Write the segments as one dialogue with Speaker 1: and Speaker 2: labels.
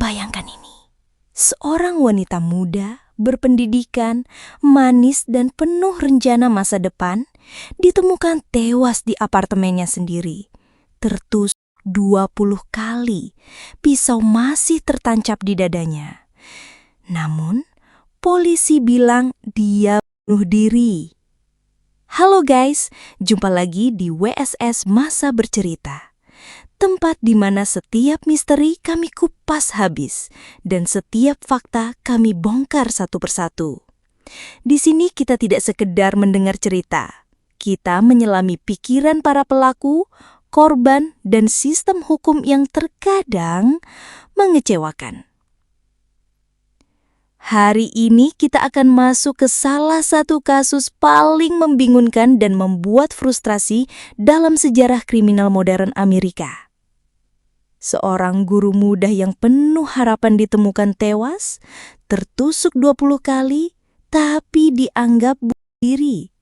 Speaker 1: Bayangkan ini, seorang wanita muda, berpendidikan, manis dan penuh rencana masa depan, ditemukan tewas di apartemennya sendiri, tertusuk 20 kali, pisau masih tertancap di dadanya. Namun, polisi bilang dia bunuh diri. Halo guys, jumpa lagi di WSS Masa Bercerita. Tempat di mana setiap misteri kami kupas habis dan setiap fakta kami bongkar satu persatu. Di sini kita tidak sekedar mendengar cerita. Kita menyelami pikiran para pelaku, korban, dan sistem hukum yang terkadang mengecewakan. Hari ini kita akan masuk ke salah satu kasus paling membingungkan dan membuat frustrasi dalam sejarah kriminal modern Amerika. Seorang guru muda yang penuh harapan ditemukan tewas, tertusuk 20 kali, tapi dianggap bunuh diri.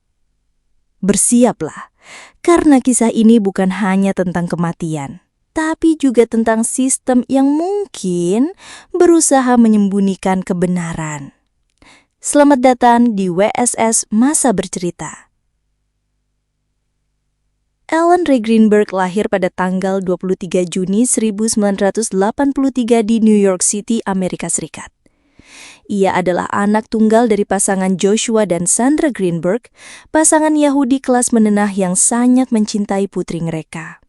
Speaker 1: Bersiaplah, karena kisah ini bukan hanya tentang kematian, tapi juga tentang sistem yang mungkin berusaha menyembunyikan kebenaran. Selamat datang di WSS Masa Bercerita. Ellen Ray Greenberg lahir pada tanggal 23 Juni 1983 di New York City, Amerika Serikat. Ia adalah anak tunggal dari pasangan Joshua dan Sandra Greenberg, pasangan Yahudi kelas menengah yang sangat mencintai putri mereka.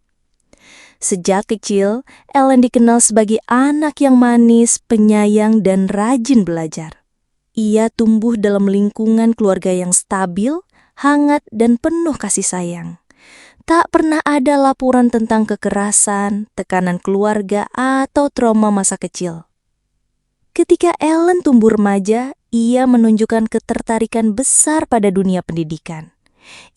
Speaker 1: Sejak kecil, Ellen dikenal sebagai anak yang manis, penyayang, dan rajin belajar. Ia tumbuh dalam lingkungan keluarga yang stabil, hangat, dan penuh kasih sayang. Tak pernah ada laporan tentang kekerasan, tekanan keluarga, atau trauma masa kecil. Ketika Ellen tumbuh remaja, ia menunjukkan ketertarikan besar pada dunia pendidikan.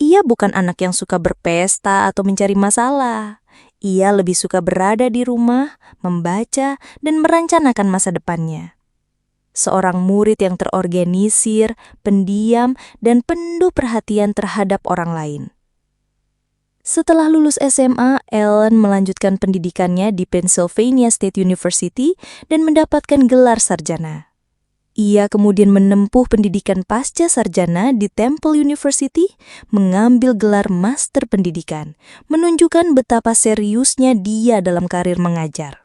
Speaker 1: Ia bukan anak yang suka berpesta atau mencari masalah. Ia lebih suka berada di rumah, membaca, dan merencanakan masa depannya. Seorang murid yang terorganisir, pendiam, dan penuh perhatian terhadap orang lain. Setelah lulus SMA, Ellen melanjutkan pendidikannya di Pennsylvania State University dan mendapatkan gelar sarjana. Ia kemudian menempuh pendidikan pasca sarjana di Temple University, mengambil gelar master pendidikan, menunjukkan betapa seriusnya dia dalam karir mengajar.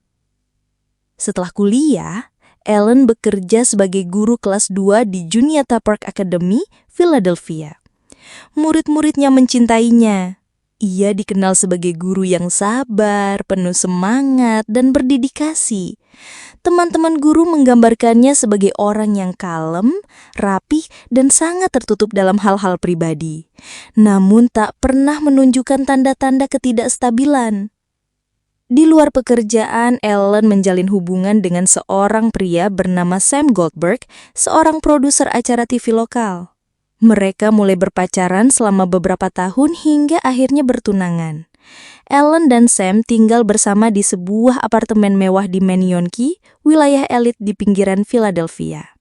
Speaker 1: Setelah kuliah, Ellen bekerja sebagai guru kelas 2 di Juniata Park Academy, Philadelphia. Murid-muridnya mencintainya. Ia dikenal sebagai guru yang sabar, penuh semangat, dan berdedikasi. Teman-teman guru menggambarkannya sebagai orang yang kalem, rapih, dan sangat tertutup dalam hal-hal pribadi. Namun tak pernah menunjukkan tanda-tanda ketidakstabilan. Di luar pekerjaan, Ellen menjalin hubungan dengan seorang pria bernama Sam Goldberg, seorang produser acara TV lokal. Mereka mulai berpacaran selama beberapa tahun hingga akhirnya bertunangan. Ellen dan Sam tinggal bersama di sebuah apartemen mewah di Manayunk, wilayah elit di pinggiran Philadelphia.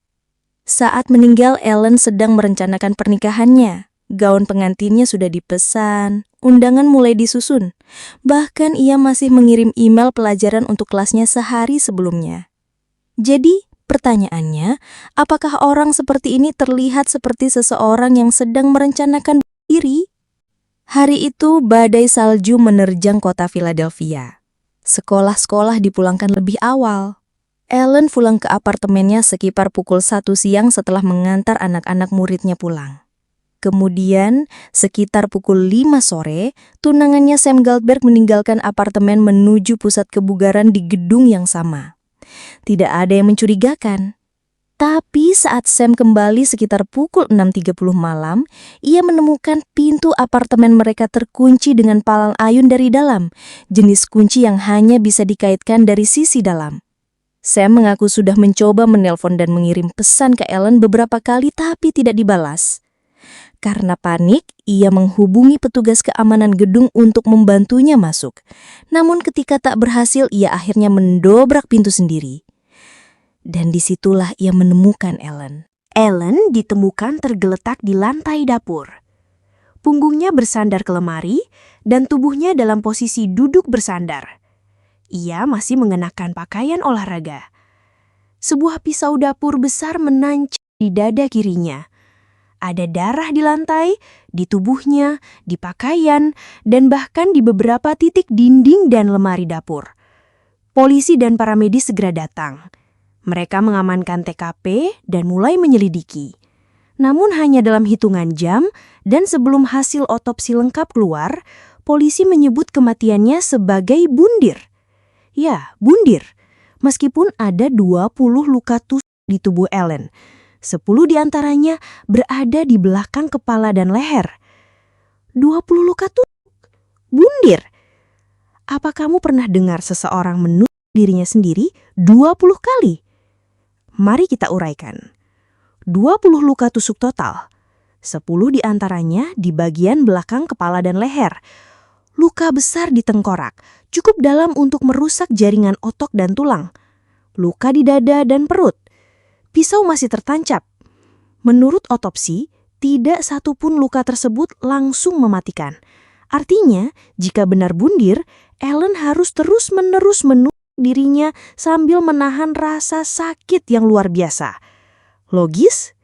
Speaker 1: Saat meninggal, Ellen sedang merencanakan pernikahannya. Gaun pengantinnya sudah dipesan, undangan mulai disusun. Bahkan ia masih mengirim email pelajaran untuk kelasnya sehari sebelumnya. Jadi, pertanyaannya, apakah orang seperti ini terlihat seperti seseorang yang sedang merencanakan diri? Hari itu, badai salju menerjang kota Philadelphia. Sekolah-sekolah dipulangkan lebih awal. Ellen pulang ke apartemennya sekitar pukul 1 siang setelah mengantar anak-anak muridnya pulang. Kemudian, sekitar pukul 5 sore, tunangannya Sam Goldberg meninggalkan apartemen menuju pusat kebugaran di gedung yang sama. Tidak ada yang mencurigakan. Tapi saat Sam kembali sekitar pukul 6.30 malam, ia menemukan pintu apartemen mereka terkunci dengan palang ayun dari dalam, jenis kunci yang hanya bisa dikaitkan dari sisi dalam. Sam mengaku sudah mencoba menelpon dan mengirim pesan ke Ellen beberapa kali tapi tidak dibalas. Karena panik, ia menghubungi petugas keamanan gedung untuk membantunya masuk. Namun ketika tak berhasil, ia akhirnya mendobrak pintu sendiri. Dan disitulah ia menemukan Ellen.
Speaker 2: Ellen ditemukan tergeletak di lantai dapur. Punggungnya bersandar ke lemari dan tubuhnya dalam posisi duduk bersandar. Ia masih mengenakan pakaian olahraga. Sebuah pisau dapur besar menancap di dada kirinya. Ada darah di lantai, di tubuhnya, di pakaian, dan bahkan di beberapa titik dinding dan lemari dapur. Polisi dan para medis segera datang. Mereka mengamankan TKP dan mulai menyelidiki. Namun hanya dalam hitungan jam dan sebelum hasil otopsi lengkap keluar, polisi menyebut kematiannya sebagai bundir. Ya, bundir. Meskipun ada 20 luka tusuk di tubuh Ellen, 10 diantaranya berada di belakang kepala dan leher. 20 luka tusuk? Bundir? Apa kamu pernah dengar seseorang menusuk dirinya sendiri 20 kali? Mari kita uraikan. 20 luka tusuk total. 10 diantaranya di bagian belakang kepala dan leher. Luka besar di tengkorak, cukup dalam untuk merusak jaringan otot dan tulang. Luka di dada dan perut. Pisau masih tertancap. Menurut otopsi, tidak satupun luka tersebut langsung mematikan. Artinya, jika benar bundir, Ellen harus terus-menerus menusuk dirinya sambil menahan rasa sakit yang luar biasa. Logis?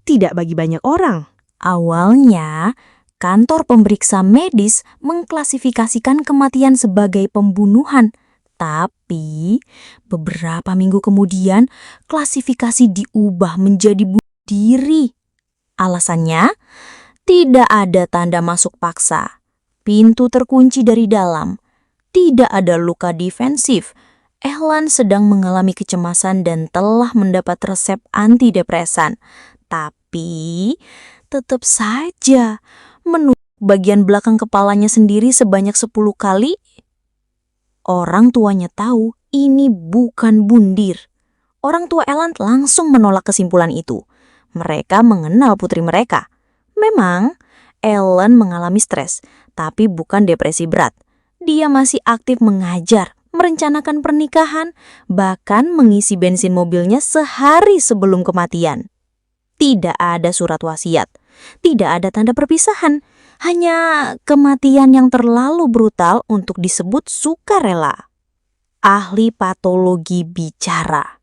Speaker 2: Tidak bagi banyak orang.
Speaker 1: Awalnya, kantor pemeriksa medis mengklasifikasikan kematian sebagai pembunuhan. Tapi, beberapa minggu kemudian, klasifikasi diubah menjadi bunuh diri. Alasannya, tidak ada tanda masuk paksa, pintu terkunci dari dalam, tidak ada luka defensif. Ellen sedang mengalami kecemasan dan telah mendapat resep antidepresan. Tapi, tetap saja menusuk bagian belakang kepalanya sendiri sebanyak 10 kali. Orang tuanya tahu ini bukan bundir. Orang tua Ellen langsung menolak kesimpulan itu. Mereka mengenal putri mereka. Memang, Ellen mengalami stres, tapi bukan depresi berat. Dia masih aktif mengajar, merencanakan pernikahan, bahkan mengisi bensin mobilnya sehari sebelum kematian. Tidak ada surat wasiat, tidak ada tanda perpisahan, hanya kematian yang terlalu brutal untuk disebut sukarela. Ahli patologi bicara.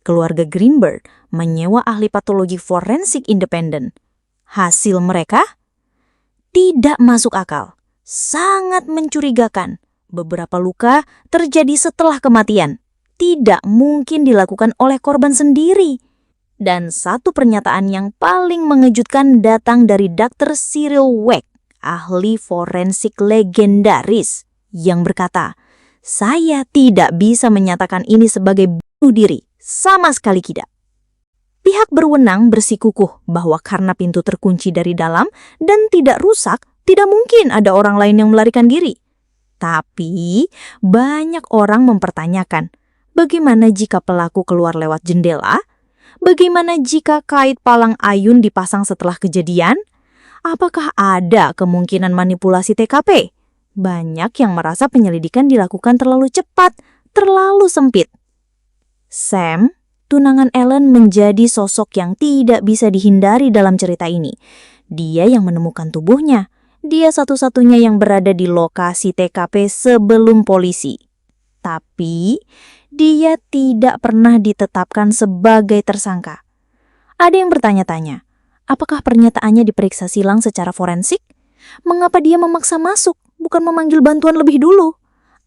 Speaker 1: Keluarga Greenberg menyewa ahli patologi forensik independen. Hasil mereka tidak masuk akal, sangat mencurigakan. Beberapa luka terjadi setelah kematian, tidak mungkin dilakukan oleh korban sendiri. Dan satu pernyataan yang paling mengejutkan datang dari Dr. Cyril Weck, ahli forensik legendaris, yang berkata, "Saya tidak bisa menyatakan ini sebagai bunuh diri, sama sekali tidak." Pihak berwenang bersikukuh bahwa karena pintu terkunci dari dalam dan tidak rusak, tidak mungkin ada orang lain yang melarikan diri. Tapi, banyak orang mempertanyakan, bagaimana jika pelaku keluar lewat jendela? Bagaimana jika kait palang ayun dipasang setelah kejadian? Apakah ada kemungkinan manipulasi TKP? Banyak yang merasa penyelidikan dilakukan terlalu cepat, terlalu sempit. Sam, tunangan Ellen, menjadi sosok yang tidak bisa dihindari dalam cerita ini. Dia yang menemukan tubuhnya. Dia satu-satunya yang berada di lokasi TKP sebelum polisi. Tapi, dia tidak pernah ditetapkan sebagai tersangka. Ada yang bertanya-tanya, apakah pernyataannya diperiksa silang secara forensik? Mengapa dia memaksa masuk, bukan memanggil bantuan lebih dulu?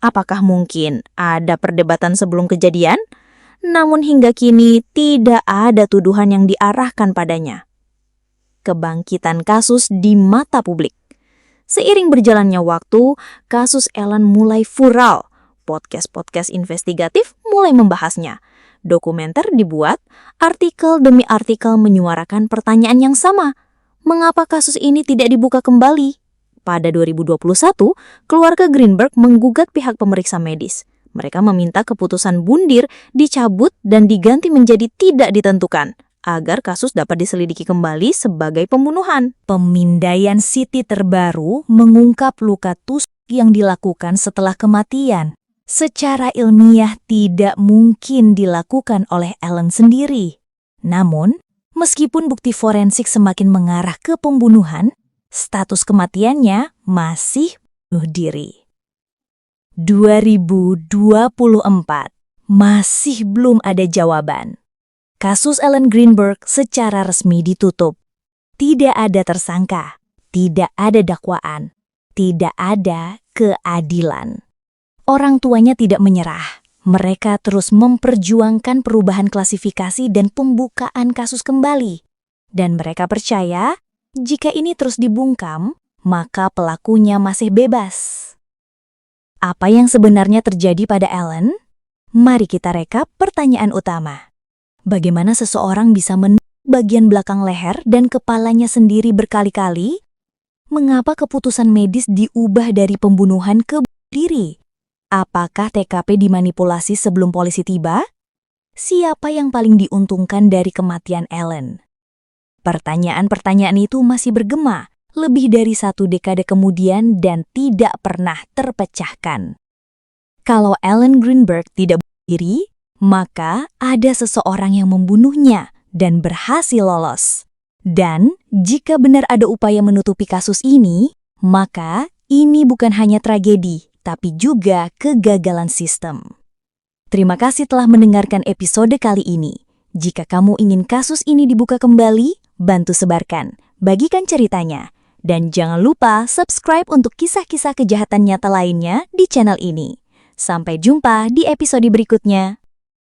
Speaker 1: Apakah mungkin ada perdebatan sebelum kejadian? Namun hingga kini tidak ada tuduhan yang diarahkan padanya. Kebangkitan kasus di mata publik. Seiring berjalannya waktu, kasus Ellen mulai viral. Podcast-podcast investigatif mulai membahasnya. Dokumenter dibuat, artikel demi artikel menyuarakan pertanyaan yang sama. Mengapa kasus ini tidak dibuka kembali? Pada 2021, keluarga Greenberg menggugat pihak pemeriksa medis. Mereka meminta keputusan bundir dicabut dan diganti menjadi tidak ditentukan, agar kasus dapat diselidiki kembali sebagai pembunuhan. Pemindaian CT terbaru mengungkap luka tusuk yang dilakukan setelah kematian. Secara ilmiah tidak mungkin dilakukan oleh Ellen sendiri. Namun, meskipun bukti forensik semakin mengarah ke pembunuhan, status kematiannya masih bunuh diri. 2024, masih belum ada jawaban. Kasus Ellen Greenberg secara resmi ditutup. Tidak ada tersangka, tidak ada dakwaan, tidak ada keadilan. Orang tuanya tidak menyerah. Mereka terus memperjuangkan perubahan klasifikasi dan pembukaan kasus kembali. Dan mereka percaya, jika ini terus dibungkam, maka pelakunya masih bebas. Apa yang sebenarnya terjadi pada Ellen? Mari kita rekap pertanyaan utama. Bagaimana seseorang bisa menembak bagian belakang leher dan kepalanya sendiri berkali-kali? Mengapa keputusan medis diubah dari pembunuhan ke bunuh diri? Apakah TKP dimanipulasi sebelum polisi tiba? Siapa yang paling diuntungkan dari kematian Ellen? Pertanyaan-pertanyaan itu masih bergema lebih dari 1 dekade kemudian dan tidak pernah terpecahkan. Kalau Ellen Greenberg tidak bunuh diri, maka ada seseorang yang membunuhnya dan berhasil lolos. Dan jika benar ada upaya menutupi kasus ini, maka ini bukan hanya tragedi, tapi juga kegagalan sistem. Terima kasih telah mendengarkan episode kali ini. Jika kamu ingin kasus ini dibuka kembali, bantu sebarkan, bagikan ceritanya. Dan jangan lupa subscribe untuk kisah-kisah kejahatan nyata lainnya di channel ini. Sampai jumpa di episode berikutnya.